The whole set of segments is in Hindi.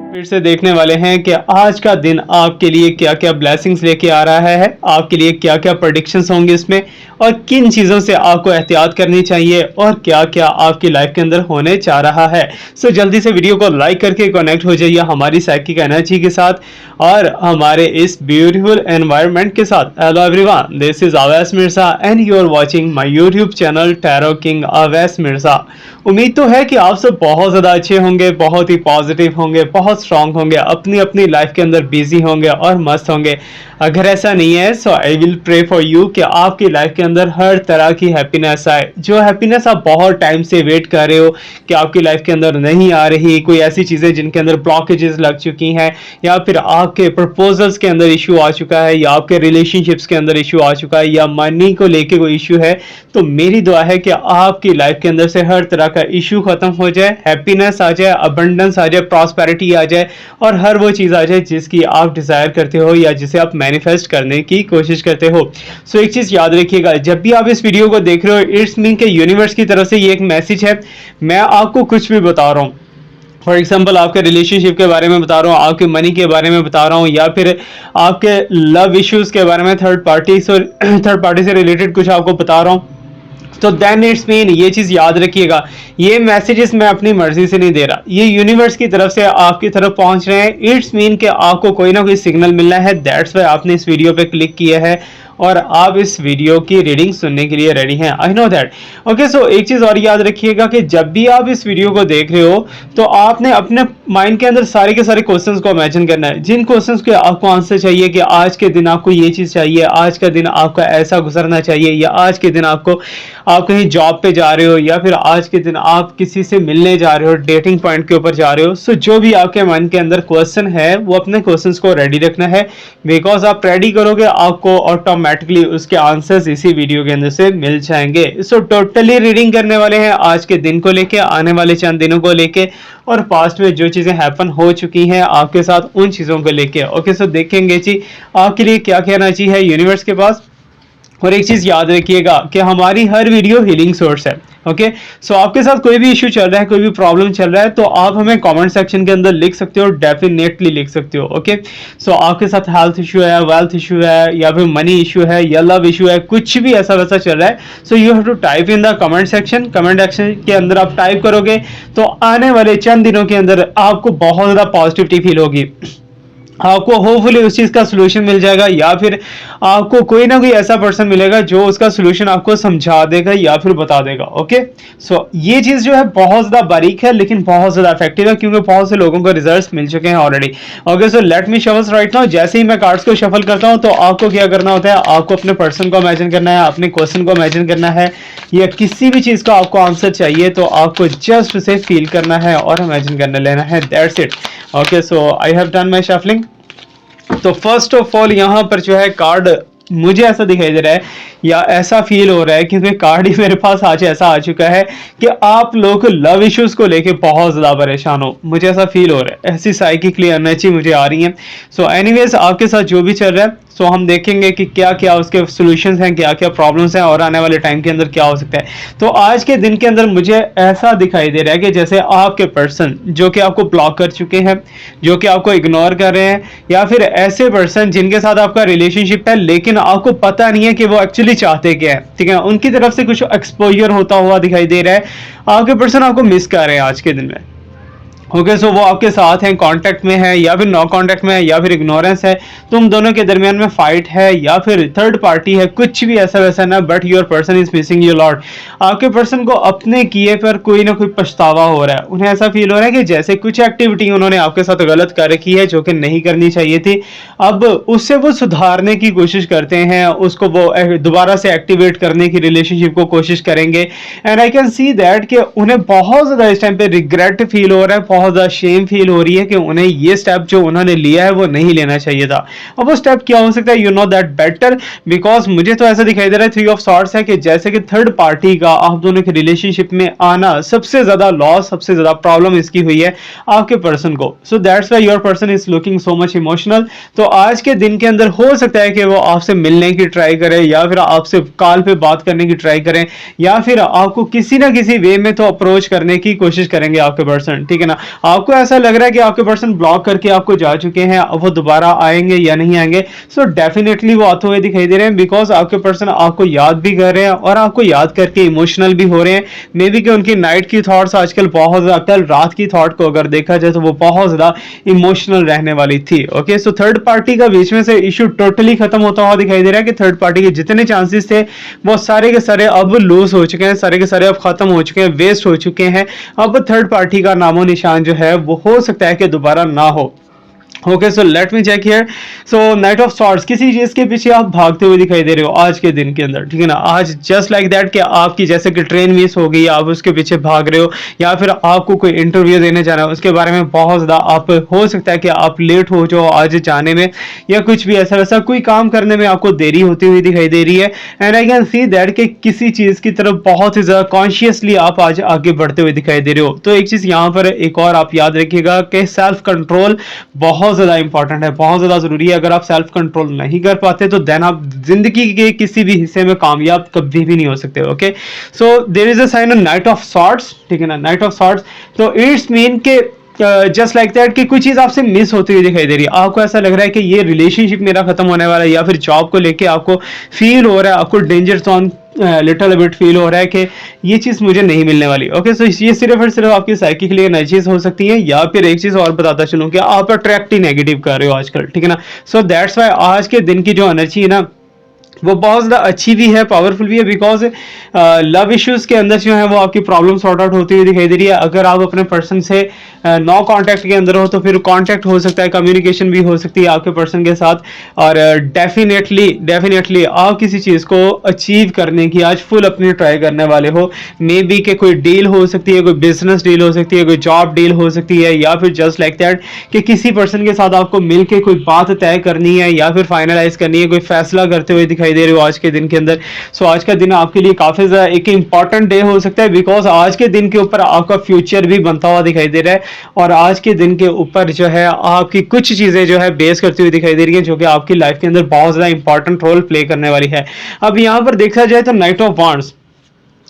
फिर से देखने वाले हैं कि आज का दिन आपके लिए क्या क्या ब्लेसिंग्स लेके आ रहा है, आपके लिए क्या क्या प्रेडिक्शंस होंगे इसमें, और किन चीज़ों से आपको एहतियात करनी चाहिए और क्या क्या आपकी लाइफ के अंदर होने जा रहा है। सो जल्दी से वीडियो को लाइक करके कनेक्ट हो जाइए हमारी साइकिक एनर्जी के साथ और हमारे इस ब्यूटीफुल एनवायरनमेंट के साथ। Hello everyone, this is Awais Mirza and you are watching my YouTube channel tarot king Awais Mirza. उम्मीद तो है कि आप सब बहुत ज़्यादा अच्छे होंगे, बहुत ही पॉजिटिव होंगे, बहुत स्ट्रांग होंगे, अपनी अपनी लाइफ के अंदर बिजी होंगे और मस्त होंगे। अगर ऐसा नहीं है so I will pray for you कि आपकी लाइफ के अंदर हर तरह की हैप्पीनेस आए, जो हैप्पीनेस आप बहुत टाइम से वेट कर रहे हो कि आपकी लाइफ के अंदर नहीं आ रही, कोई ऐसी चीज़ें जिनके अंदर ब्लॉकेजेस लग चुकी हैं, या फिर आपके प्रपोजल्स के अंदर इशू आ चुका है, या आपके रिलेशनशिप्स के अंदर इशू आ चुका है, या मनी को लेके कोई इशू है, तो मेरी दुआ है कि आपकी लाइफ के अंदर से हर तरह का इशू खत्म हो जाए, हैप्पीनेस आ जाए, अबंडेंस आ जाए, प्रॉस्पेरिटी आ जाए और हर वो चीज़ आ जाए जिसकी आप डिज़ायर करते हो या जिसे आप मैनिफेस्ट करने की कोशिश करते हो। सो एक चीज़ याद रखिएगा, जब भी आप इस वीडियो को देख रहे हो, इट्स मीन के यूनिवर्स की तरफ से ये एक मैसेज है। मैं आपको कुछ भी बता रहा हूँ, फॉर एग्जाम्पल आपके रिलेशनशिप के बारे में बता रहा हूँ, आपके मनी के बारे में बता रहा हूँ, या फिर आपके लव इश्यूज के बारे में थर्ड पार्टी से रिलेटेड कुछ आपको बता रहा हूँ, तो देन इट्स मीन ये चीज़ याद रखिएगा, ये मैसेजेस मैं अपनी मर्जी से नहीं दे रहा, ये यूनिवर्स की तरफ से आपकी तरफ पहुंच रहे हैं। इट्स मीन कि आपको कोई ना कोई सिग्नल मिलना है, दैट्स वाई आपने इस वीडियो पे क्लिक किया है और आप इस वीडियो की रीडिंग सुनने के लिए रेडी हैं। I know that. ओके, सो एक चीज़ और याद रखिएगा कि जब भी आप इस वीडियो को देख रहे हो तो आपने अपने माइंड के अंदर सारे के सारे क्वेश्चंस को इमेजिन करना है, जिन क्वेश्चंस के आपको आंसर चाहिए कि आज के दिन आपको ये चीज़ चाहिए, आज का दिन आपका ऐसा गुजरना चाहिए, या आज के दिन आपको आप कहीं जॉब पे जा रहे हो, या फिर आज के दिन आप किसी से मिलने जा रहे हो, डेटिंग पॉइंट के ऊपर जा रहे हो। सो जो भी आपके मन के अंदर क्वेश्चन है वो अपने क्वेश्चंस को रेडी रखना है, बिकॉज आप रेडी करोगे आपको ऑटोमेटिकली उसके आंसर्स इसी वीडियो के अंदर से मिल जाएंगे। सो टोटली रीडिंग करने वाले हैं आज के दिन को लेके, आने वाले चंद दिनों को लेके, और पास्ट में जो चीजें हैपन हो चुकी हैं आपके साथ उन चीजों को लेके। ओके, सो देखेंगे जी आपके लिए क्या क्या एनर्जी है यूनिवर्स के पास। और एक चीज याद रखिएगा कि हमारी हर वीडियो हीलिंग सोर्स है। ओके, सो आपके साथ कोई भी इशू चल रहा है, कोई भी प्रॉब्लम चल रहा है, तो आप हमें कमेंट सेक्शन के अंदर लिख सकते हो, डेफिनेटली लिख सकते हो। ओके, सो आपके साथ हेल्थ इशू है, वेल्थ इशू है, या फिर मनी इशू है, या लव इशू है, कुछ भी ऐसा वैसा चल रहा है, so you have to type in the comment section. Comment section के अंदर आप टाइप करोगे तो आने वाले चंद दिनों के अंदर आपको बहुत ज्यादा पॉजिटिविटी फील होगी, आपको होपफुली उस चीज का सोल्यूशन मिल जाएगा, या फिर आपको कोई ना कोई ऐसा पर्सन मिलेगा जो उसका सोल्यूशन आपको समझा देगा या फिर बता देगा। ओके, सो ये चीज जो है बहुत ज्यादा बारीक है लेकिन बहुत ज्यादा इफेक्टिव है, क्योंकि बहुत से लोगों को रिजल्ट्स मिल चुके हैं ऑलरेडी। ओके, सो लेट मी शफल राइट नाउ। जैसे ही मैं कार्ड्स को शफल करता हूं तो आपको क्या करना होता है, आपको अपने पर्सन को इमेजिन करना है, अपने क्वेश्चन को इमेजिन करना है, या किसी भी चीज का आपको आंसर चाहिए तो आपको जस्ट उसे फील करना है और इमेजिन करने लेना है, that's it. Okay, so I have done my shuffling. तो फर्स्ट ऑफ ऑल यहाँ पर जो है कार्ड मुझे ऐसा दिखाई दे रहा है या ऐसा फील हो रहा है, क्योंकि कार्ड ही मेरे पास आज ऐसा आ चुका है कि आप लोग लव इश्यूज को लेके बहुत ज्यादा परेशान हो, मुझे ऐसा फील हो रहा है, ऐसी साइकिकली एनर्जी मुझे आ रही है। सो एनीवेज आपके साथ जो भी चल रहा है, सो हम देखेंगे कि क्या क्या उसके सॉल्यूशंस हैं, क्या क्या प्रॉब्लम्स हैं, और आने वाले टाइम के अंदर क्या हो सकता है। तो आज के दिन के अंदर मुझे ऐसा दिखाई दे रहा है कि जैसे आपके पर्सन जो कि आपको ब्लॉक कर चुके हैं, जो कि आपको इग्नोर कर रहे हैं, या फिर ऐसे पर्सन जिनके साथ आपका रिलेशनशिप है लेकिन आपको पता नहीं है कि वो एक्चुअली चाहते क्या है, ठीक है, उनकी तरफ से कुछ एक्सपोजर होता हुआ दिखाई दे रहा है। आपके पर्सन आपको मिस कर रहे हैं आज के दिन में। ओके, सो वो आपके साथ हैं, कांटेक्ट में है, या फिर नो कांटेक्ट में है, या फिर इग्नोरेंस है, तुम दोनों के दरमियान में फाइट है, या फिर थर्ड पार्टी है, कुछ भी ऐसा वैसा ना, but your person is missing you lot. आपके पर्सन को अपने किए पर कोई ना कोई पछतावा हो रहा है, उन्हें ऐसा फील हो रहा है कि जैसे कुछ एक्टिविटी उन्होंने आपके साथ गलत कर रखी है जो कि नहीं करनी चाहिए थी, अब उससे वो सुधारने की कोशिश करते हैं, उसको वो दोबारा से एक्टिवेट करने की रिलेशनशिप को कोशिश करेंगे। And I can see that कि उन्हें बहुत ज्यादा इस टाइम पे रिग्रेट फील हो रहा है, बहुत ज्यादा शेम फील हो रही है कि उन्हें ये स्टेप जो उन्होंने लिया है वो नहीं लेना चाहिए था। अब वो स्टेप क्या हो सकता है, you know that better, because मुझे तो ऐसा दिखाई दे रहा है, थ्री ऑफ सॉर्ड्स है, कि जैसे कि थर्ड पार्टी का आप दोनों के रिलेशनशिप में आना सबसे ज्यादा लॉस, सबसे ज्यादा प्रॉब्लम इसकी हुई है आपके पर्सन को। So that's why your person is looking so much emotional. तो आज के दिन के अंदर हो सकता है कि वो आपसे मिलने की ट्राई करे, या फिर आपसे कॉल पे बात करने की ट्राई करें, या फिर आपको किसी ना किसी वे में तो अप्रोच करने की कोशिश करेंगे आपके पर्सन, ठीक है ना। आपको ऐसा लग रहा है कि आपके पर्सन ब्लॉक करके आपको जा चुके हैं, अब वो दोबारा आएंगे या नहीं आएंगे, सो डेफिनेटली वो आते हुए दिखाई दे रहे हैं, बिकॉज आपके पर्सन आपको याद भी कर रहे हैं और आपको याद करके इमोशनल भी हो रहे हैं। मे बी कि उनकी नाइट की थॉट्स आजकल बहुत ज्यादा, कल रात की थॉट को अगर देखा जाए तो वो बहुत ज्यादा इमोशनल रहने वाली थी। ओके, सो थर्ड पार्टी का बीच में से इशू टोटली खत्म होता हुआ दिखाई दे रहा है कि थर्ड पार्टी के जितने चांसेस थे वो सारे के सारे अब लूज हो चुके हैं, सारे के सारे अब खत्म हो चुके हैं, वेस्ट हो चुके हैं। अब थर्ड पार्टी का नामो निशान जो है वो हो सकता है कि दोबारा ना हो। Okay, so let me check here. So knight of swords, किसी चीज के पीछे आप भागते हुए दिखाई दे रहे हो आज के दिन के अंदर, ठीक है ना। आज जस्ट लाइक दैट कि आपकी जैसे कि ट्रेन मिस हो गई, आप उसके पीछे भाग रहे हो, या फिर आपको कोई इंटरव्यू देने जाना है, उसके बारे में बहुत ज्यादा आप, हो सकता है कि आप लेट हो जाओ आज जाने में, या कुछ भी ऐसा वैसा कोई काम करने में आपको देरी होती हुई दिखाई दे रही है। And I can see that कि किसी चीज की तरफ बहुत ही ज्यादा कॉन्शियसली आप आज आगे बढ़ते हुए दिखाई दे रहे हो। तो एक चीज यहाँ पर एक और आप याद रखिएगा कि सेल्फ कंट्रोल बहुत ज्यादा इंपॉर्टेंट है, बहुत ज्यादा जरूरी है। अगर आप सेल्फ कंट्रोल नहीं कर पाते तो देन आप जिंदगी के किसी भी हिस्से में कामयाब कभी भी नहीं हो सकते। Okay, so there is a sign of knight of swords, ठीक है ना, नाइट ऑफ सॉर्ड्स। तो इट्स मीन के जस्ट लाइक दैट कि कुछ चीज आपसे मिस होती हुई दिखाई दे रही है। आपको ऐसा लग रहा है कि ये रिलेशनशिप मेरा खत्म होने वाला है, या फिर जॉब को लेके आपको फील हो रहा है, आपको danger zone little bit feel हो रहा है कि ये चीज मुझे नहीं मिलने वाली। ओके, सो ये सिर्फ और सिर्फ आपकी साइकिकली एनर्जीज हो सकती है, या फिर एक चीज और बताता चलूं कि आप अट्रैक्ट ही नेगेटिव कर रहे हो आजकल, ठीक है ना। सो दैट्स वाई आज के दिन की जो एनर्जी है ना वो बहुत ज़्यादा अच्छी भी है, पावरफुल भी है, बिकॉज लव इश्यूज के अंदर जो है वो आपकी प्रॉब्लम सॉर्ट आउट होती हुई दिखाई दे रही है। अगर आप अपने पर्सन से नो कांटेक्ट के अंदर हो तो फिर कांटेक्ट हो सकता है, कम्युनिकेशन भी हो सकती है आपके पर्सन के साथ, और डेफिनेटली आप किसी चीज़ को अचीव करने की आज फुल अपनी ट्राई करने वाले हो। मे बी के कोई डील हो सकती है, कोई बिजनेस डील हो सकती है, कोई जॉब डील हो सकती है, या फिर जस्ट लाइक दैट कि किसी पर्सन के साथ आपको मिलके कोई बात तय करनी है या फिर फाइनलाइज करनी है, कोई फैसला करते हुए दिखाई दे रहे हो आज के दिन के अंदर। सो आज का दिन आपके लिए काफी ज्यादा एक इंपॉर्टेंट डे हो सकता है, बिकॉज आज के दिन के ऊपर आपका फ्यूचर भी बनता हुआ दिखाई दे रहा है, और आज के दिन के ऊपर जो है आपकी कुछ चीजें जो है बेस करती हुई दिखाई दे रही है, जो कि आपकी लाइफ के अंदर बहुत ज्यादा इंपॉर्टेंट रोल प्ले करने वाली है। अब यहाँ पर देखा जाए तो night of wands,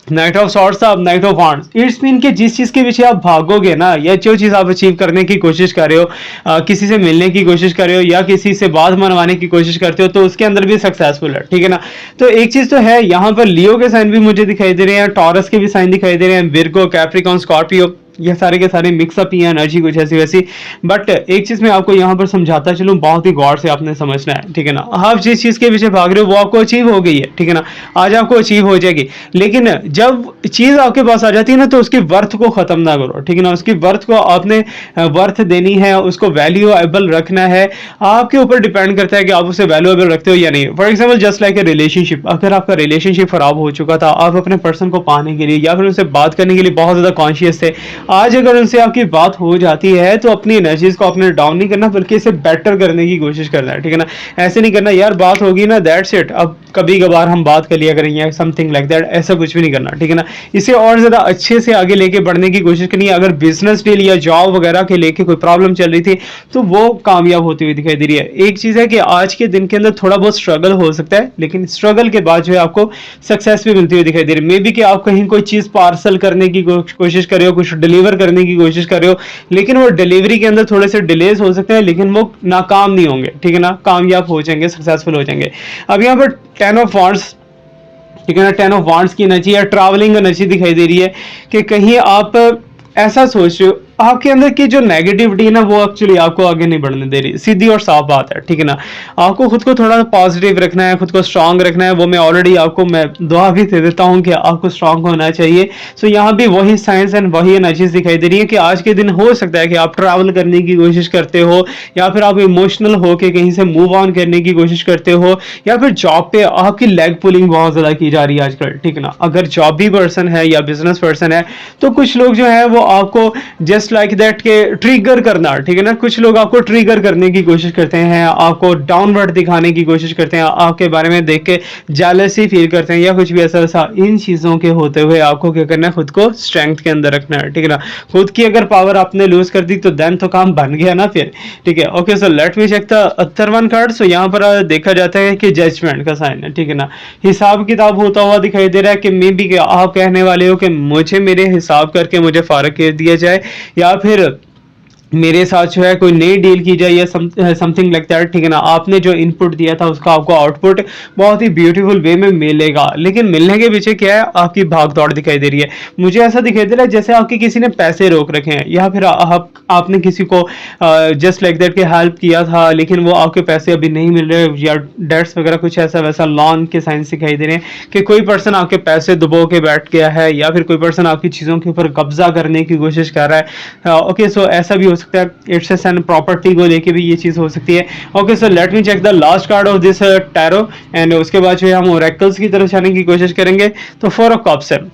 night of swords था, अब night of wands. It's mean कि जिस चीज के पीछे आप भागोगे ना, या जो चीज आप अचीव करने की कोशिश कर रहे हो, किसी से मिलने की कोशिश कर रहे हो, या किसी से बात मनवाने की कोशिश करते हो, तो उसके अंदर भी सक्सेसफुल है, ठीक है ना। तो एक चीज तो है, यहाँ पर लियो के साइन भी मुझे दिखाई दे रहे हैं, टॉरस के भी साइन दिखाई दे रहे हैं, विर्गो, कैप्रिकॉन, स्कॉर्पियो, ये सारे के सारे मिक्सअप ही है एनर्जी कुछ ऐसी वैसी। बट एक चीज मैं आपको यहाँ पर समझाता चलूँ, बहुत ही गौर से आपने समझना है, ठीक है ना। आप जिस चीज के पीछे भाग रहे हो वो आपको अचीव हो गई है, ठीक है ना, आज आपको अचीव हो जाएगी। लेकिन जब चीज आपके पास आ जाती है ना, तो उसकी वर्थ को खत्म ना करो, ठीक है ना। उसकी वर्थ को आपने वर्थ देनी है, उसको वैल्यूएबल रखना है। आपके ऊपर डिपेंड करता है कि आप उसे वैल्यूएबल रखते हो या नहीं। For example just like a relationship, अगर आपका रिलेशनशिप खराब हो चुका था, आप अपने पर्सन को पाने के लिए या फिर उनसे बात करने के लिए बहुत ज्यादा कॉन्शियस थे, आज अगर उनसे आपकी बात हो जाती है तो अपनी एनर्जीज को अपने डाउन नहीं करना, बल्कि इसे बेटर करने की कोशिश करना है, ठीक है ना। ऐसे नहीं करना यार बात होगी ना दैट्स इट, अब कभी कभार हम बात कर लिया करेंगे, समथिंग लाइक दैट, ऐसा कुछ भी नहीं करना, ठीक है ना। इसे और ज्यादा अच्छे से आगे लेके बढ़ने की कोशिश करनी है। अगर बिजनेस डील या जॉब वगैरह के लेके कोई प्रॉब्लम चल रही थी तो वो कामयाब होती हुई दिखाई दे रही है। एक चीज है कि आज के दिन के अंदर थोड़ा बहुत स्ट्रगल हो सकता है, लेकिन स्ट्रगल के बाद जो है आपको सक्सेस भी मिलती हुई दिखाई दे रही है। मे बी कि आप कहीं कोई चीज पार्सल करने की कोशिश कर रहे हो, कुछ डिलीवर करने की कोशिश कर रहे हो, लेकिन वो डिलीवरी के अंदर थोड़े से डिलेज हो सकते हैं, लेकिन वो नाकाम नहीं होंगे, ठीक है ना, कामयाब हो जाएंगे, सक्सेसफुल हो जाएंगे। अब यहाँ पर 10 ऑफ वांड्स, ठीक है ना, 10 ऑफ वांड्स की एनर्जी या ट्रैवलिंग एनर्जी दिखाई दे रही है कि कहीं आप ऐसा सोच रहे हो, आपके अंदर की जो नेगेटिविटी है ना वो एक्चुअली आपको आगे नहीं बढ़ने दे रही, सीधी और साफ बात है, ठीक है ना। आपको खुद को थोड़ा पॉजिटिव रखना है, खुद को स्ट्रांग रखना है, वो मैं ऑलरेडी आपको मैं दुआ भी दे देता हूँ कि आपको स्ट्रांग होना चाहिए। सो यहाँ भी वही साइंस एंड वही एनर्जीज दिखाई दे रही है कि आज के दिन हो सकता है कि आप ट्रैवल करने की कोशिश करते हो, या फिर आप इमोशनल हो के कहीं से मूव ऑन करने की कोशिश करते हो, या फिर जॉब पे आपकी लेग पुलिंग बहुत ज्यादा की जा रही है आजकल, ठीक है ना। अगर जॉब भी पर्सन है या बिजनेस पर्सन है तो कुछ लोग जो है वो आपको जस्ट लाइक दैट के ट्रिगर करना, ठीक है ना, कुछ लोग आपको ट्रिगर करने की कोशिश करते हैं, आपको डाउनवर्ड दिखाने की कोशिश करते हैं, आपके बारे में देख के जेलसी फील करते हैं, या कुछ भी ऐसा ऐसा। इन चीजों के होते हुए आपको क्या करना है, खुद को स्ट्रेंथ के अंदर रखना है, ठीक है ना। खुद की अगर पावर आपने लूज कर दी तो देन तो काम बन गया ना फिर, ठीक है। Okay, so let me check the other one card. सो यहाँ पर देखा जाता है कि जजमेंट का साइन है, ठीक है ना, हिसाब किताब होता हुआ दिखाई दे रहा है कि मे बी आप कहने वाले हो कि मुझे मेरे हिसाब करके मुझे फारग कर दिया जाए, या फिर मेरे साथ जो है कोई नई डील की जाए या समथिंग लाइक दैट, ठीक है ना, आपने जो इनपुट दिया था उसका आपको आउटपुट बहुत ही ब्यूटीफुल वे में मिलेगा, लेकिन मिलने के पीछे क्या है, आपकी भाग दौड़ दिखाई दे रही है। मुझे ऐसा दिखाई दे रहा है जैसे आपके किसी ने पैसे रोक रखे हैं, या फिर आपने किसी को जस्ट लाइक दैट के हेल्प किया था, लेकिन वो आपके पैसे अभी नहीं मिल रहे, या डेट्स वगैरह कुछ ऐसा वैसा लोन के साइंस दिखाई दे रहे हैं कि कोई पर्सन आपके पैसे डुबो के बैठ गया है, या फिर कोई पर्सन आपकी चीज़ों के ऊपर कब्जा करने की कोशिश कर रहा है। ओके, सो ऐसा भी हो सकता है, इट्स एन प्रॉपर्टी को लेके भी ये चीज़ हो सकती है। Okay, so let me check the last card of this tarot, and उसके बाद जो है हम ओरेकल्स की तरफ जाने की कोशिश करेंगे। तो 4 ऑफ कप्स है,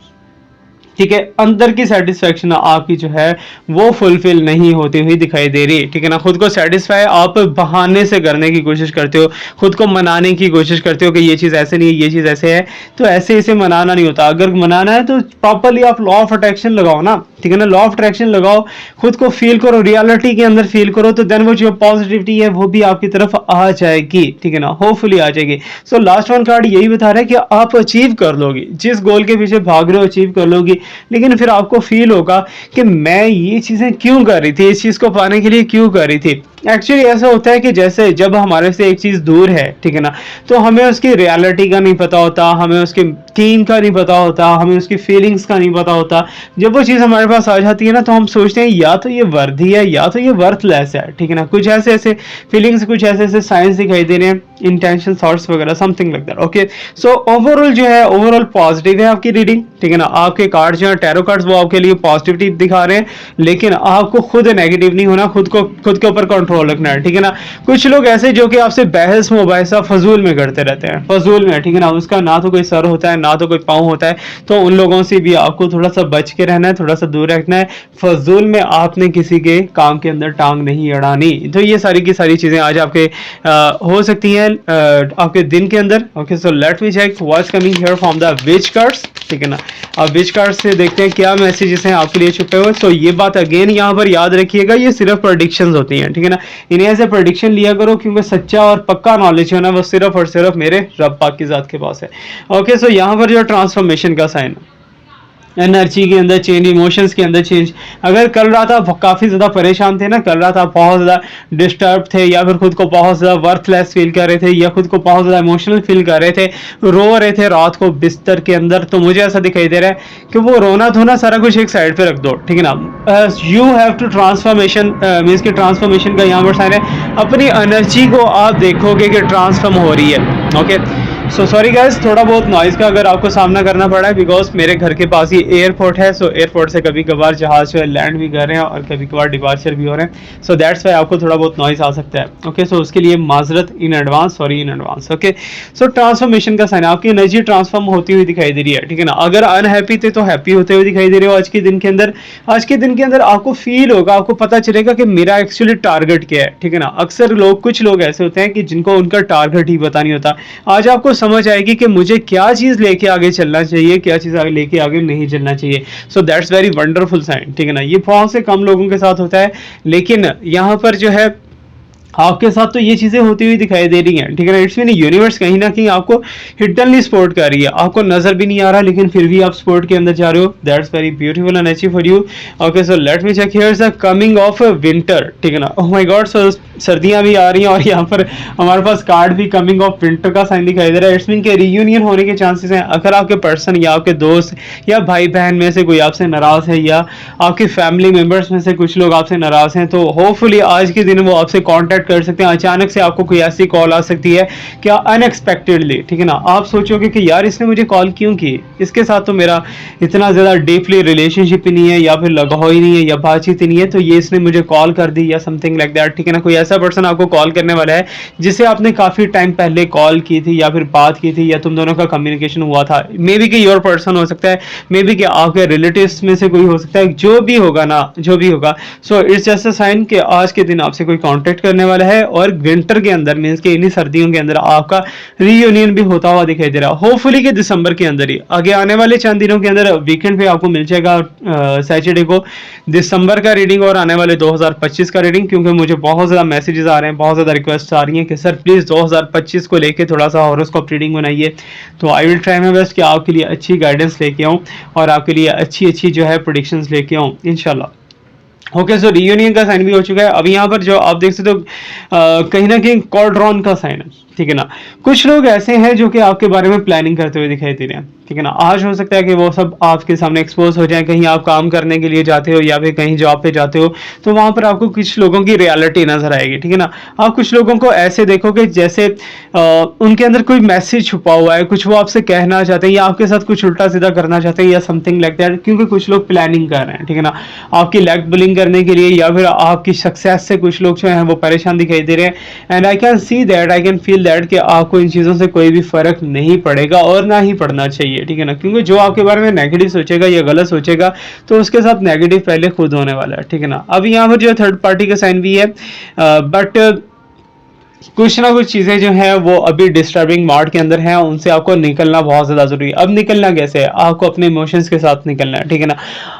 ठीक है, अंदर की सेटिस्फेक्शन आपकी जो है वो फुलफिल नहीं होती हुई दिखाई दे रही है, ठीक है ना। खुद को सेटिस्फाई आप बहाने से करने की कोशिश करते हो, खुद को मनाने की कोशिश करते हो कि ये चीज़ ऐसे नहीं है, ये चीज़ ऐसे है, तो ऐसे इसे मनाना नहीं होता। अगर मनाना है तो प्रॉपरली आप लॉ ऑफ अट्रैक्शन लगाओ ना, ठीक है ना, लॉ ऑफ अट्रैक्शन लगाओ, खुद को फील करो, रियलिटी के अंदर फील करो, तो देन वो जो पॉजिटिविटी है वो भी आपकी तरफ आ जाएगी, ठीक है ना, होपफुली आ जाएगी। सो लास्ट वन कार्ड यही बता रहा है कि आप अचीव कर लोगे, जिस गोल के पीछे भाग रहे हो अचीव कर लोगे, लेकिन फिर आपको फील होगा कि मैं ये चीजें क्यों कर रही थी, इस चीज को पाने के लिए क्यों कर रही थी। एक्चुअली ऐसा होता है कि जैसे जब हमारे से एक चीज दूर है, ठीक है ना, तो हमें उसकी रियलिटी का नहीं पता होता, हमें उसके थीम का नहीं पता होता, हमें उसकी फीलिंग्स का नहीं पता होता। जब वो चीज हमारे पास आ जाती है ना, तो हम सोचते हैं या तो ये वर्दी है या तो ये वर्थलेस है, ठीक है ना, कुछ ऐसे ऐसे फीलिंग्स, कुछ ऐसे ऐसे साइंस दिखाई दे रहे हैं, इंटेंशन थॉट्स वगैरह, something like that. Okay, so overall जो है, ओवरऑल पॉजिटिव है आपकी रीडिंग, ठीक है ना। आपके कार्ड जो है टैरो कार्ड्स वो आपके लिए पॉजिटिविटी दिखा रहे हैं, लेकिन आपको खुद नेगेटिव नहीं होना, खुद के ऊपर कंट्रोल रखना है, ठीक है ना। कुछ लोग ऐसे जो कि आपसे बहस मुबाहिसा फजूल में करते रहते हैं, फजूल में, ठीक है ना, उसका ना तो कोई सर होता है ना तो कोई पाँव होता है, तो उन लोगों से भी आपको थोड़ा सा बच के रहना है, थोड़ा सा दूर रखना है। फजूल में आपने किसी के काम के अंदर टांग नहीं अड़ानी। तो ये सारी की सारी चीजें आज आपके हो सकती हैं आपके दिन के अंदर। Okay, so let me check what's coming here from the which cards, ठीक है ना। अब विच कार्ड से देखते हैं क्या मैसेजेस हैं आपके लिए छुपे हुए। सो ये बात अगेन यहाँ पर याद रखिएगा, ये सिर्फ प्रेडिक्शंस होती हैं, ठीक है ना। इन्हें ऐसे प्रेडिक्शन लिया करो, क्योंकि सच्चा और पक्का नॉलेज है ना, वो सिर्फ और सिर्फ मेरे रब पाक की जात के पास है। ओके, सो यहाँ पर जो ट्रांसफॉर्मेशन का साइन, एनर्जी के अंदर चेंज, इमोशंस के अंदर चेंज। अगर कल रात आप काफ़ी ज़्यादा परेशान थे ना, कल रात आप बहुत ज़्यादा डिस्टर्ब थे, या फिर खुद को बहुत ज़्यादा वर्थलेस फील कर रहे थे, या खुद को बहुत ज़्यादा इमोशनल फील कर रहे थे, रो रहे थे रात को बिस्तर के अंदर, तो मुझे ऐसा दिखाई दे रहा है कि वो रोना धोना सारा कुछ एक साइड पे रख दो, ठीक है ना। You have to transformation, means की ट्रांसफॉर्मेशन का यहाँ पर साइन है, अपनी एनर्जी को आप देखोगे कि ट्रांसफॉर्म हो रही है। ओके, सो सॉरी गाइस, थोड़ा बहुत नॉइज़ का अगर आपको सामना करना पड़ा है, बिकॉज मेरे घर के पास ही एयरपोर्ट है। सो एयरपोर्ट से कभी कभार जहाज जो है लैंड भी कर रहे हैं और कभी कभार डिपार्चर भी हो रहे हैं, सो दैट्स वाई आपको थोड़ा बहुत नॉइज़ आ सकता है। ओके, सो उसके लिए माजरत in advance, sorry in advance. Okay, so transformation का साइन, आपकी एनर्जी ट्रांसफॉर्म होती हुई दिखाई दे रही है, ठीक है ना। अगर अनहैप्पी थे तो हैप्पी होते हुए दिखाई दे रहे हो आज के दिन के अंदर। आज के दिन के अंदर आपको फील होगा, आपको पता चलेगा कि मेरा एक्चुअली टारगेट क्या है, ठीक है ना। अक्सर लोग, कुछ लोग ऐसे होते हैं कि जिनको उनका टारगेट ही पता नहीं होता। आज आपको समझ आएगी कि मुझे क्या चीज लेके आगे चलना चाहिए, क्या चीज आगे लेके आगे नहीं चलना चाहिए। So that's very wonderful sign, ठीक है ना। ये बहुत से कम लोगों के साथ होता है, लेकिन यहाँ पर जो है आपके साथ तो ये चीजें होती हुई दिखाई दे रही हैं, ठीक है ना। इट्स मीन यूनिवर्स कहीं ना कहीं आपको हिडनली सपोर्ट कर रही है, आपको नजर भी नहीं आ रहा, लेकिन फिर भी आप सपोर्ट के अंदर जा रहे हो। That's very beautiful and achieve for you. Okay, so let me check here the coming of winter, ठीक है ना। ओह माय गॉड, सो सर्दियां भी आ रही हैं और यहाँ पर हमारे पास कार्ड भी कमिंग ऑफ विंटर का साइन दिखाई दे रहा है। इट्स मीन के रियूनियन होने के चांसेस हैं। अगर आपके पर्सन या आपके दोस्त या भाई बहन में से कोई आपसे नाराज है, या आपके फैमिली मेंबर्स में से कुछ लोग आपसे नाराज हैं, तो होपफुली आज के दिन वो आपसे कॉन्टेक्ट कर सकते हैं। अचानक से आपको कोई ऐसी कॉल आ सकती है, क्या अनएक्सपेक्टेडली, ठीक है ना। आप सोचोगे कि यार इसने मुझे कॉल क्यों की, इसके साथ तो मेरा इतना ज्यादा डीपली रिलेशनशिप ही नहीं है, या फिर लगाव ही नहीं है, या बातचीत ही नहीं है, तो ये इसने मुझे कॉल कर दी, या समथिंग लाइक दैट, ठीक है ना। कोई ऐसा पर्सन आपको कॉल करने वाला है जिसे आपने काफी टाइम पहले कॉल की थी, या फिर बात की थी, या तुम दोनों का कम्युनिकेशन हुआ था। मे बी कि योर पर्सन हो सकता है, मे बी कि आपके रिलेटिव्स में से कोई हो सकता है, जो भी होगा ना, जो भी होगा। So it's just a sign कि आज के दिन आपसे कोई कांटेक्ट करने वाला है, और विंटर के अंदर, मींस के इन्हीं सर्दियों के अंदर आपका रीयूनियन भी होता हुआ दिखाई दे रहा है। होपफुली कि दिसंबर के अंदर ही, आगे आने वाले चंद दिनों के अंदर वीकेंड पे आपको मिल जाएगा सैटरडे को दिसंबर का रीडिंग और आने वाले 2025 का रीडिंग, क्योंकि मुझे बहुत ज्यादा मैसेजेस आ रहे हैं, बहुत ज्यादा रिक्वेस्ट आ रही हैं कि सर प्लीज 2025 को लेके थोड़ा सा हॉरोस्कोप रीडिंग बनाइए। तो I will try my best कि आपके लिए अच्छी गाइडेंस लेके आऊँ और आपके लिए अच्छी अच्छी जो है प्रेडिक्शंस लेके आऊँ इंशाल्लाह। ओके, सो रियूनियन का साइन भी हो चुका है। अब यहाँ पर जो आप देख सकते हो कहीं ना कहीं कॉर्ड्रॉन का साइन है, ठीक है ना। कुछ लोग ऐसे हैं जो कि आपके बारे में प्लानिंग करते हुए दिखाई दे रहे हैं, ठीक है ना। आज हो सकता है कि वो सब आपके सामने एक्सपोज हो जाए, कहीं आप काम करने के लिए जाते हो या फिर कहीं जॉब पे जाते हो, तो वहां पर आपको कुछ लोगों की रियलिटी नजर आएगी, ठीक है ना। आप कुछ लोगों को ऐसे देखोगे जैसे उनके अंदर कोई मैसेज छुपा हुआ है, कुछ वो आपसे कहना चाहते हैं या आपके साथ कुछ उल्टा सीधा करना चाहते हैं या समथिंग लाइक दैट, क्योंकि कुछ लोग प्लानिंग कर रहे हैं, ठीक है ना, आपकी लेग बुलिंग करने के लिए या फिर आपकी सक्सेस से कुछ लोग जो हैं वो परेशान दिखाई दे रहे हैं। And I can see that, I can feel that कि आपको इन चीज़ों से कोई भी फर्क नहीं पड़ेगा और ना ही पड़ना चाहिए, ठीक है ना, क्योंकि जो आपके बारे में नेगेटिव सोचेगा या गलत सोचेगा तो उसके साथ नेगेटिव पहले खुद होने वाला है, ठीक है ना। अब यहाँ पर जो थर्ड पार्टी का साइन भी है, बट कुछ ना कुछ चीज़ें जो हैं वो अभी डिस्टर्बिंग मोड के अंदर हैं, उनसे आपको निकलना बहुत ज़्यादा ज़रूरी है। अब निकलना कैसे है, आपको अपने इमोशंस के साथ निकलना है, ठीक है ना।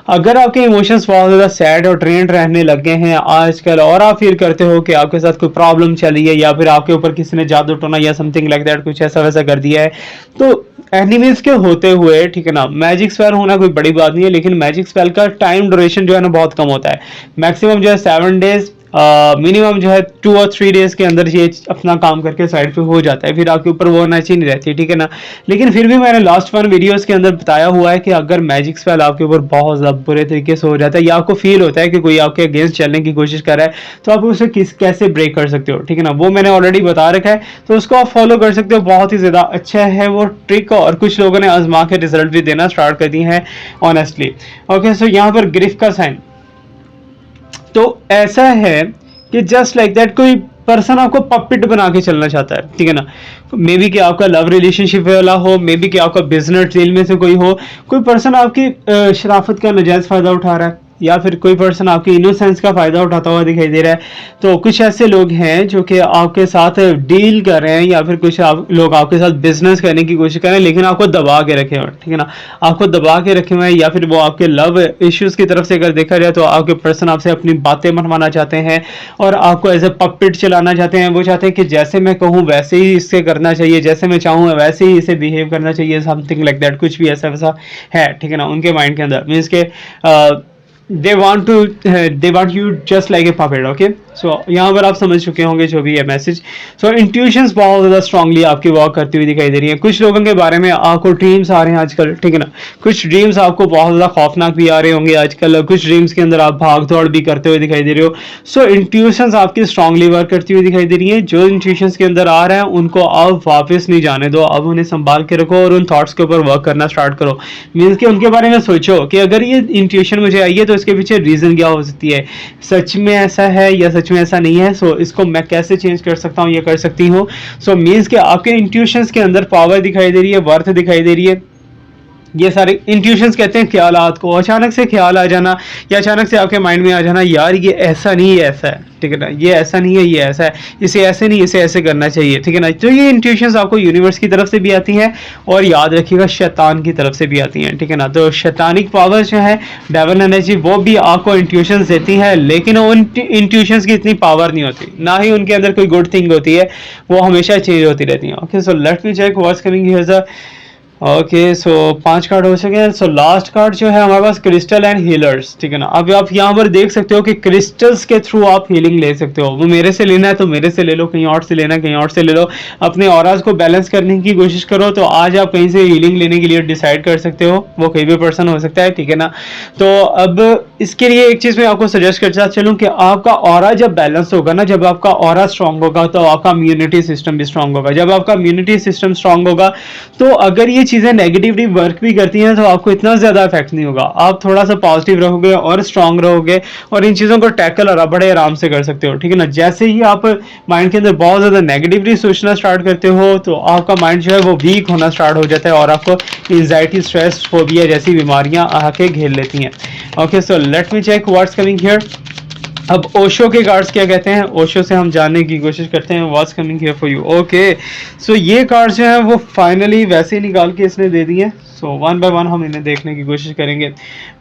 अगर आपके इमोशंस बहुत ज़्यादा सैड और ट्रेंड रहने लग गए हैं आजकल और आप फील करते हो कि आपके साथ कोई प्रॉब्लम चली है या फिर आपके ऊपर किसी ने जादू टोना या समथिंग लाइक दैट कुछ ऐसा वैसा कर दिया है, तो एनिमीज के होते हुए, ठीक है ना, मैजिक स्पेल होना कोई बड़ी बात नहीं है, लेकिन मैजिक स्पेल का टाइम ड्यूरेशन जो है ना बहुत कम होता है। मैक्सिमम जो है 7 डेज, मिनिमम जो है 2 और 3 डेज के अंदर ये अपना काम करके साइड पे हो जाता है, फिर आपके ऊपर वो एनर्जी नहीं रहती, ठीक है ना। लेकिन फिर भी मैंने लास्ट 1 वीडियोस के अंदर बताया हुआ है कि अगर मैजिक स्पेल आपके ऊपर बहुत ज़्यादा बुरे तरीके से हो जाता है या आपको फील होता है कि कोई आपके अगेंस्ट चलने की कोशिश कर रहा है, तो आप उसे कैसे ब्रेक कर सकते हो, ठीक है ना, वो मैंने ऑलरेडी बता रखा है, तो उसको आप फॉलो कर सकते हो। बहुत ही ज़्यादा अच्छा है वो ट्रिक और कुछ लोगों ने आजमा के रिजल्ट भी देना स्टार्ट कर दिए हैं ऑनेस्टली। ओके, सो यहाँ पर ग्रिफ का साइन, तो ऐसा है कि जस्ट लाइक दैट कोई पर्सन आपको पपिट बना के चलना चाहता है, ठीक है ना। मे बी कि आपका लव रिलेशनशिप वाला हो, मे बी कि आपका बिजनेस डील में से कोई हो, कोई पर्सन आपकी शराफत का नाजायज फायदा उठा रहा है या फिर कोई पर्सन आपकी इनोसेंस का फायदा उठाता हुआ दिखाई दे रहा है। तो कुछ ऐसे लोग हैं जो कि आपके साथ डील कर रहे हैं या फिर कुछ लोग आपके साथ बिजनेस करने की कोशिश कर रहे हैं, लेकिन आपको दबा के रखे हुए हैं, ठीक है ना, आपको दबा के रखे हुए हैं। या फिर वो आपके लव इश्यूज की तरफ से अगर देखा जाए तो आपके पर्सन आपसे अपनी बातें मनवाना चाहते हैं और आपको एज ए पपेट चलाना चाहते हैं। वो चाहते हैं कि जैसे मैं कहूँ वैसे ही इससे करना चाहिए, जैसे मैं चाहूँ वैसे ही इसे बिहेव करना चाहिए, समथिंग लाइक दैट, कुछ भी ऐसा वैसा है, ठीक है ना, उनके माइंड के अंदर मीन्स के they want you just like a puppet। Okay, so यहाँ पर आप समझ चुके होंगे जो भी है मैसेज। सो इंट्यूशंस बहुत ज़्यादा स्ट्रांगली आपकी वर्क करती हुई दिखाई दे रही है। कुछ लोगों के बारे में आपको ड्रीम्स आ रहे हैं आजकल, ठीक है ना, कुछ ड्रीम्स आपको बहुत ज़्यादा खौफनाक भी आ रहे होंगे आजकल, कुछ ड्रीम्स के अंदर आप भाग दौड़ भी करते हुए दिखाई दे रहे हो। सो इंट्यूशंस आपकी स्ट्रांगली वर्क करती हुई दिखाई दे रही है। जो इंट्यूशंस के अंदर आ रहे हैं उनको आप वापस नहीं जाने दो, अब उन्हें संभाल के रखो और उन थॉट्स के ऊपर वर्क करना स्टार्ट करो। मीन्स कि उनके बारे में सोचो कि अगर ये इंट्यूशन मुझे आई है तो इसके पीछे रीजन क्या हो सकती है, सच में ऐसा है या सच में ऐसा नहीं है, सो इसको मैं कैसे चेंज कर सकता हूँ या कर सकती हूँ। सो मीन्स कि आपके इंट्यूशंस के अंदर पावर दिखाई दे रही है, वर्थ दिखाई दे रही है। ये सारे इंट्यूशंस कहते हैं ख्यालात को, अचानक से ख्याल आ जाना या अचानक से आपके माइंड में आ जाना, यार ये ऐसा नहीं, ये ऐसा है, ठीक है ना, ये ऐसा नहीं है, ये ऐसा है, इसे ऐसे नहीं, इसे ऐसे करना चाहिए, ठीक है ना। तो ये इंट्यूशंस आपको यूनिवर्स की तरफ से भी आती हैं और याद रखिएगा शैतान की तरफ से भी आती हैं, ठीक है ना। तो शैतानिक पावर जो है, डेविल एनर्जी, वो भी आपको इंट्यूशंस देती है, लेकिन उन इंट्यूशंस की इतनी पावर नहीं होती, ना ही उनके अंदर कोई गुड थिंग होती है, वो हमेशा चेंज होती रहती है। Okay, so let me check what's coming here. Okay, so 5 card हो चुके हैं। सो लास्ट कार्ड जो है हमारे पास क्रिस्टल एंड हीलर्स, ठीक है ना। अब आप यहाँ पर देख सकते हो कि क्रिस्टल्स के थ्रू आप हीलिंग ले सकते हो। वो मेरे से लेना है तो मेरे से ले लो, कहीं और से लेना है कहीं और से ले लो, अपने ऑराज को बैलेंस करने की कोशिश करो। तो आज आप कहीं से हीलिंग लेने के लिए डिसाइड कर सकते हो, वो कोई भी पर्सन हो सकता है, ठीक है ना। तो अब इसके लिए एक चीज मैं आपको सजेस्ट करता चलूँ कि आपका ऑरा जब बैलेंस होगा ना, जब आपका ऑरा स्ट्रांग होगा तो आपका इम्यूनिटी सिस्टम भी स्ट्रांग होगा। जब आपका इम्यूनिटी सिस्टम स्ट्रांग होगा तो अगर ये चीजें नेगेटिवली वर्क भी करती हैं तो आपको इतना ज्यादा इफेक्ट नहीं होगा, आप थोड़ा सा पॉजिटिव रहोगे और स्ट्रांग रहोगे और इन चीजों को टैकल और बड़े आराम से कर सकते हो, ठीक है ना। जैसे ही आप माइंड के अंदर बहुत ज्यादा नेगेटिवली सोचना स्टार्ट करते हो तो आपका माइंड जो है वो वीक होना स्टार्ट हो जाता है और आपको एंजाइटी, स्ट्रेस, फोबिया जैसी बीमारियां आके घेर लेती हैं। Okay, so let me check what's coming here. अब ओशो के कार्ड्स क्या कहते हैं, ओशो से हम जानने की कोशिश करते हैं। What's coming here for you. Okay, so ये कार्ड्स जो हैं वो फाइनली वैसे ही निकाल के इसने दे दिए। सो वन बाय वन हम इन्हें देखने की कोशिश करेंगे।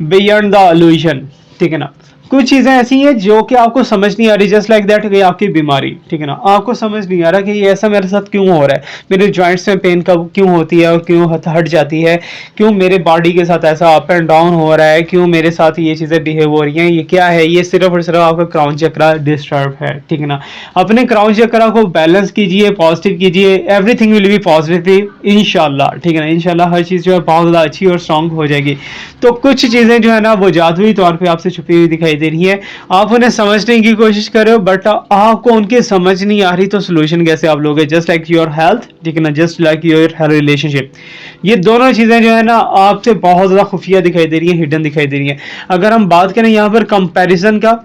बियॉन्ड द इल्यूजन, ठीक है ना। कुछ चीजें ऐसी हैं जो कि आपको समझ नहीं आ रही, जस्ट लाइक दैट कि आपकी बीमारी, ठीक है ना, आपको समझ नहीं आ रहा कि ये ऐसा मेरे साथ क्यों हो रहा है, मेरे जॉइंट्स में पेन कब क्यों होती है और क्यों हट जाती है, क्यों मेरे बॉडी के साथ ऐसा अप एंड डाउन हो रहा है, क्यों मेरे साथ ये चीजें बिहेव हो रही हैं, ये क्या है, ये सिर्फ और सिर्फ आपका क्राउन चक्रा डिस्टर्ब है, ठीक है ना। अपने क्राउन चक्रा को बैलेंस कीजिए, पॉजिटिव कीजिए, एवरीथिंग विल बी पॉजिटिव इंशाल्लाह, ठीक है ना। इंशाल्लाह हर चीज जो है बहुत ज्यादा अच्छी और स्ट्रांग हो जाएगी। तो कुछ चीजें जो है ना वो जादुई तौर पे आपसे छुपी हुई दिखाई दे रही है, आप उन्हें समझने की कोशिश कर रहे हो बट आपको उनकी समझ नहीं आ रही, तो सोल्यूशन कैसे आप लोगे, जस्ट लाइक योर हेल्थ, ठीक है ना, जस्ट लाइक योर रिलेशनशिप, ये दोनों चीजें जो है ना आपसे बहुत ज्यादा खुफिया दिखाई दे रही है, हिडन दिखाई दे रही है। अगर हम बात करें यहाँ पर कंपैरिजन का,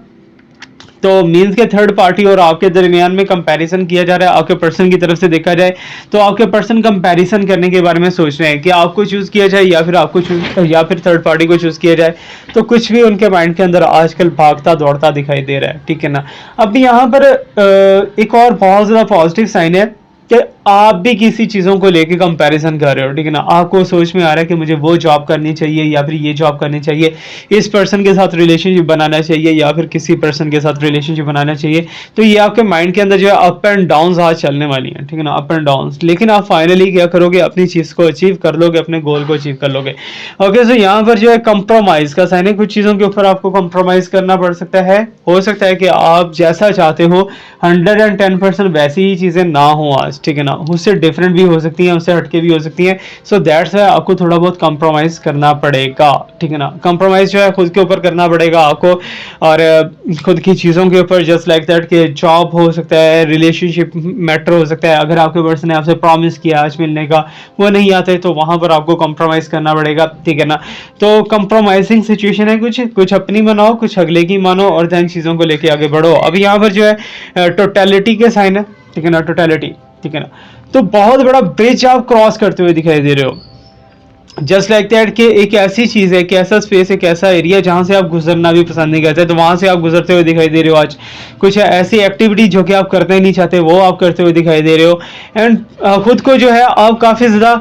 तो मीन्स के थर्ड पार्टी और आपके दरमियान में कंपैरिजन किया जा रहा है, आपके पर्सन की तरफ से देखा जाए तो आपके पर्सन कंपैरिजन करने के बारे में सोच रहे हैं कि आपको चूज किया जाए या फिर आपको चूज या फिर थर्ड पार्टी को चूज किया जाए, तो कुछ भी उनके माइंड के अंदर आजकल भागता दौड़ता दिखाई दे रहा है, ठीक है ना। अब यहाँ पर एक और बहुत ज्यादा पॉजिटिव साइन है कि आप भी किसी चीजों को लेके कंपैरिजन कर रहे हो, ठीक है ना, आपको सोच में आ रहा है कि मुझे वो जॉब करनी चाहिए या फिर ये जॉब करनी चाहिए, इस पर्सन के साथ रिलेशनशिप बनाना चाहिए या फिर किसी पर्सन के साथ रिलेशनशिप बनाना चाहिए। तो ये आपके माइंड के अंदर जो है अप एंड डाउन आज चलने वाली है, ठीक है ना, अप एंड डाउन, लेकिन आप फाइनली क्या करोगे, अपनी चीज को अचीव कर लोगे, अपने गोल को अचीव कर लोगे। ओके, सो यहाँ पर जो है कंप्रोमाइज का साइन है, कुछ चीजों के ऊपर आपको कंप्रोमाइज करना पड़ सकता है, हो सकता है कि आप जैसा चाहते हो 110% वैसी ही चीजें ना हो आज, ठीक है ना, उससे डिफरेंट भी हो सकती हैं, उससे हटके भी हो सकती हैं। सो दैट्स व्हाई आपको थोड़ा बहुत कंप्रोमाइज करना पड़ेगा, ठीक है ना। कंप्रोमाइज जो है खुद के ऊपर करना पड़ेगा आपको, और खुद की चीज़ों के ऊपर, जस्ट लाइक दैट कि जॉब हो सकता है, रिलेशनशिप मैटर हो सकता है, अगर आपके पर्सन ने आपसे प्रॉमिस किया आज मिलने का, वो नहीं आते तो वहां पर आपको कंप्रोमाइज करना पड़ेगा, ठीक है ना। तो कंप्रोमाइजिंग सिचुएशन है, कुछ कुछ अपनी बनाओ, कुछ अगले की मानो और देन चीज़ों को लेके आगे बढ़ो। अभी यहाँ पर जो है टोटलिटी के साइन है, ठीक है ना, टोटलिटी, ठीक है ना। तो बहुत बड़ा ब्रिज आप क्रॉस करते हुए दिखाई दे रहे हो, जस्ट लाइक दैट कि एक ऐसी चीज है, एक ऐसा स्पेस, एक ऐसा एरिया जहां से आप गुजरना भी पसंद नहीं करते, तो वहां से आप गुजरते हुए दिखाई दे रहे हो आज। कुछ ऐसी एक्टिविटी जो कि आप करना ही नहीं चाहते वो आप करते हुए दिखाई दे रहे हो, एंड खुद को जो है आप काफी ज्यादा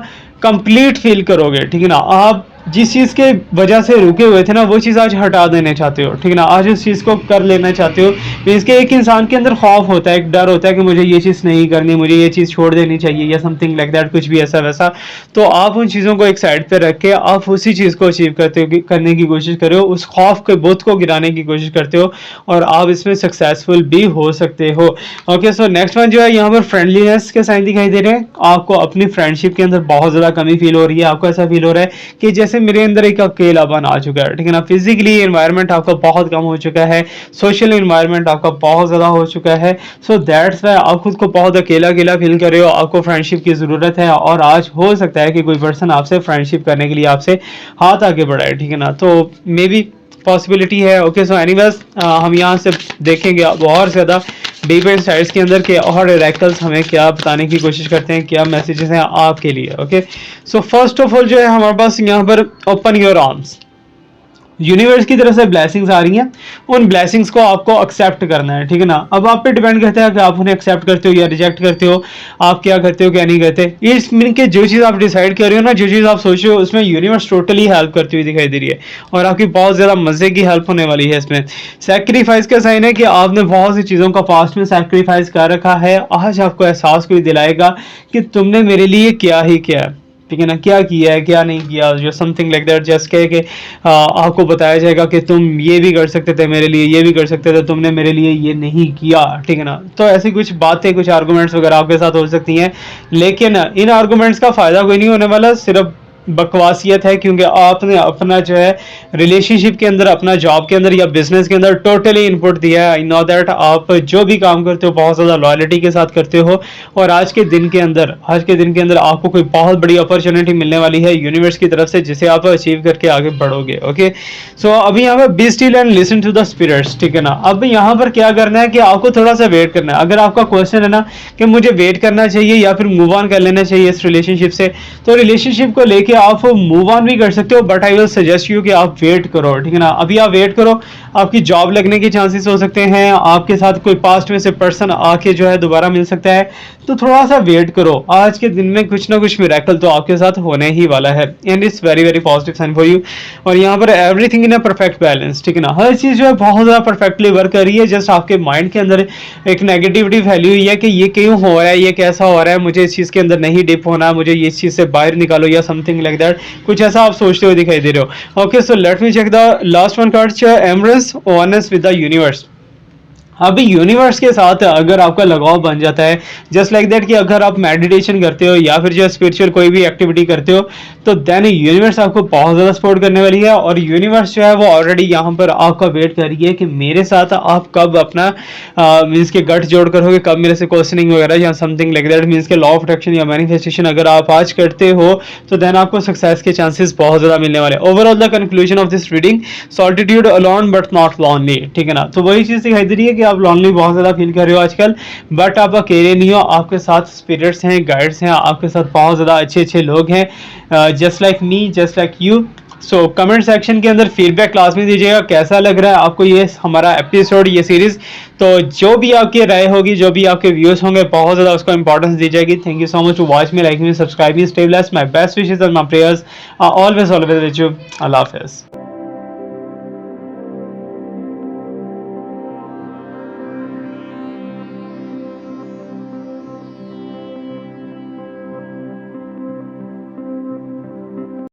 कंप्लीट फील करोगे, ठीक है ना। आप जिस चीज के वजह से रुके हुए थे ना वो चीज आज हटा देना चाहते हो, ठीक है ना, आज उस चीज को कर लेना चाहते हो। मीन्स के एक इंसान के अंदर खौफ होता है, एक डर होता है कि मुझे ये चीज नहीं करनी, मुझे ये चीज छोड़ देनी चाहिए या समथिंग लाइक दैट, कुछ भी ऐसा वैसा। तो आप उन चीजों को एक साइड पे रख के आप उसी चीज को अचीव करने की कोशिश कर रहे हो, उस खौफ के बुत को गिराने की कोशिश करते हो, और आप इसमें सक्सेसफुल भी हो सकते हो। ओके, सो नेक्स्ट वन जो है यहाँ पर फ्रेंडलीनेस के साइन दिखाई दे रहे हैं। आपको अपनी फ्रेंडशिप के अंदर बहुत ज्यादा कमी फील हो रही है, आपको ऐसा फील हो रहा है कि जैसे मेरे अंदर एक अकेलापन आ चुका है, ठीक है ना। फिजिकली एनवायरनमेंट आपका बहुत कम हो चुका है, सोशल एनवायरनमेंट आपका बहुत ज्यादा हो चुका है, सो दैट्स व्हाई आप खुद को बहुत अकेला अकेला फील कर रहे हो, आपको फ्रेंडशिप की जरूरत है, और आज हो सकता है कि कोई पर्सन आपसे फ्रेंडशिप करने के लिए आपसे हाथ आगे बढ़ाए, ठीक है ना। तो मे बी पॉसिबिलिटी है। ओके, सो एनीवेज हम यहाँ से देखेंगे अब और ज्यादा डीप इनसाइट्स के अंदर के और रेकल्स हमें क्या बताने की कोशिश करते हैं, क्या मैसेजेस हैं आपके लिए। Okay, so first of all जो है हमारे पास यहाँ पर ओपन योर आर्म्स, यूनिवर्स की तरफ से ब्लेसिंग्स आ रही हैं, उन ब्लेसिंग्स को आपको एक्सेप्ट करना है, ठीक है ना। अब आप पे डिपेंड करता है कि आप उन्हें एक्सेप्ट करते हो या रिजेक्ट करते हो, आप क्या करते हो क्या नहीं करते। इस मीन के जो चीज़ आप डिसाइड कर रहे हो ना, जो चीज़ आप सोच रहे हो, उसमें यूनिवर्स टोटली हेल्प करती हुई दिखाई दे रही है, और आपकी बहुत ज़्यादा मजे की हेल्प होने वाली है इसमें। सेक्रीफाइस का साइन है कि आपने बहुत सी चीज़ों का पास्ट में सेक्रीफाइस कर रखा है, आज आपको एहसास कोई दिलाएगा कि तुमने मेरे लिए क्या ही किया है, ठीक है ना, क्या किया है क्या नहीं किया, जो समथिंग लाइक दैट, जस्ट कह के आपको बताया जाएगा कि तुम ये भी कर सकते थे मेरे लिए, ये भी कर सकते थे, तुमने मेरे लिए ये नहीं किया, ठीक है ना। तो ऐसी कुछ बातें, कुछ आर्गुमेंट्स वगैरह आपके साथ हो सकती हैं, लेकिन इन आर्गुमेंट्स का फायदा कोई नहीं होने वाला, सिर्फ बकवासियत है, क्योंकि आपने अपना जो है रिलेशनशिप के अंदर, अपना जॉब के अंदर या बिजनेस के अंदर टोटली इनपुट दिया है। आई नो दैट आप जो भी काम करते हो बहुत ज़्यादा लॉयल्टी के साथ करते हो, और आज के दिन के अंदर आपको कोई बहुत बड़ी अपॉर्चुनिटी मिलने वाली है यूनिवर्स की तरफ से, जिसे आप अचीव करके आगे बढ़ोगे। ओके, सो अभी यहाँ पर be still and listen to the spirits, ठीक है ना। अब यहाँ पर क्या करना है कि आपको थोड़ा सा वेट करना है। अगर आपका क्वेश्चन है ना कि मुझे वेट करना चाहिए या फिर मूव ऑन कर लेना चाहिए इस रिलेशनशिप से, तो रिलेशनशिप को लेके आप मूव ऑन भी कर सकते हो, but I will suggest you कि आप वेट करो, ठीक है ना। अभी आप वेट करो, आपकी जॉब लगने के चांसेस हो सकते हैं, आपके साथ कोई पास्ट में से पर्सन आके जो है दोबारा मिल सकता है, तो थोड़ा सा वेट करो, आज के दिन में कुछ ना कुछ मिरेकल तो आपके साथ होने ही वाला है, and it's very very positive sign for you. और यहाँ पर everything in a perfect balance, ठीक है ना, हर चीज़ जो है बहुत ज़्यादा परफेक्टली वर्क कर रही है, जस्ट आपके माइंड के अंदर एक नेगेटिविटी फैली हुई है कि ये क्यों हो रहा है, ये कैसा हो रहा है, मुझे इस चीज़ के अंदर नहीं डिप होना, मुझे ये चीज़ से बाहर निकालो या समथिंग लाइक दैट, कुछ ऐसा आप सोचते हुए दिखाई दे रहे हो। Okay, so let me check the last one card, embrace oneness with the universe. अभी यूनिवर्स के साथ अगर आपका लगाव बन जाता है, जस्ट लाइक दैट, कि अगर आप मेडिटेशन करते हो या फिर जो स्पिरिचुअल कोई भी एक्टिविटी करते हो, तो देन यूनिवर्स आपको बहुत ज़्यादा सपोर्ट करने वाली है। और यूनिवर्स जो है वो ऑलरेडी यहाँ पर आपका वेट कर रही है कि मेरे साथ आप कब अपना मीन्स के गट जोड़ करोगे, कब मेरे से क्वेश्चनिंग वगैरह या समथिंग लाइक दैट, मीन्स के लॉ ऑफ अट्रैक्शन या मैनिफेस्टेशन अगर आप आज करते हो तो देन आपको सक्सेस के चांसेस बहुत ज़्यादा मिलने वाले। Overall the conclusion of this reading, solitude alone but not lonely, ठीक है ना। तो वही चीज़ दिखाई दे रही है कि आप लॉनली बहुत ज़्यादा फील कर रहे हो आजकल, बट आप अकेले नहीं हो, आपके साथ स्पिरिट्स हैं, गाइड्स हैं, आपके साथ बहुत ज़्यादा अच्छे अच्छे लोग हैं, just like me, just like you. So comment section के अंदर फीडबैक क्लास में दीजिएगा, कैसा लग रहा है आपको ये हमारा एपिसोड, ये सीरीज। तो जो भी आपकी राय होगी, जो भी आपके व्यूज होंगे, बहुत ज़्यादा उसको इंपॉर्टेंस दी जाएगी। Thank you so much to watch me, like me, subscribe me, stay blessed, my best wishes and my prayers are always with you. Allah हाफिज़।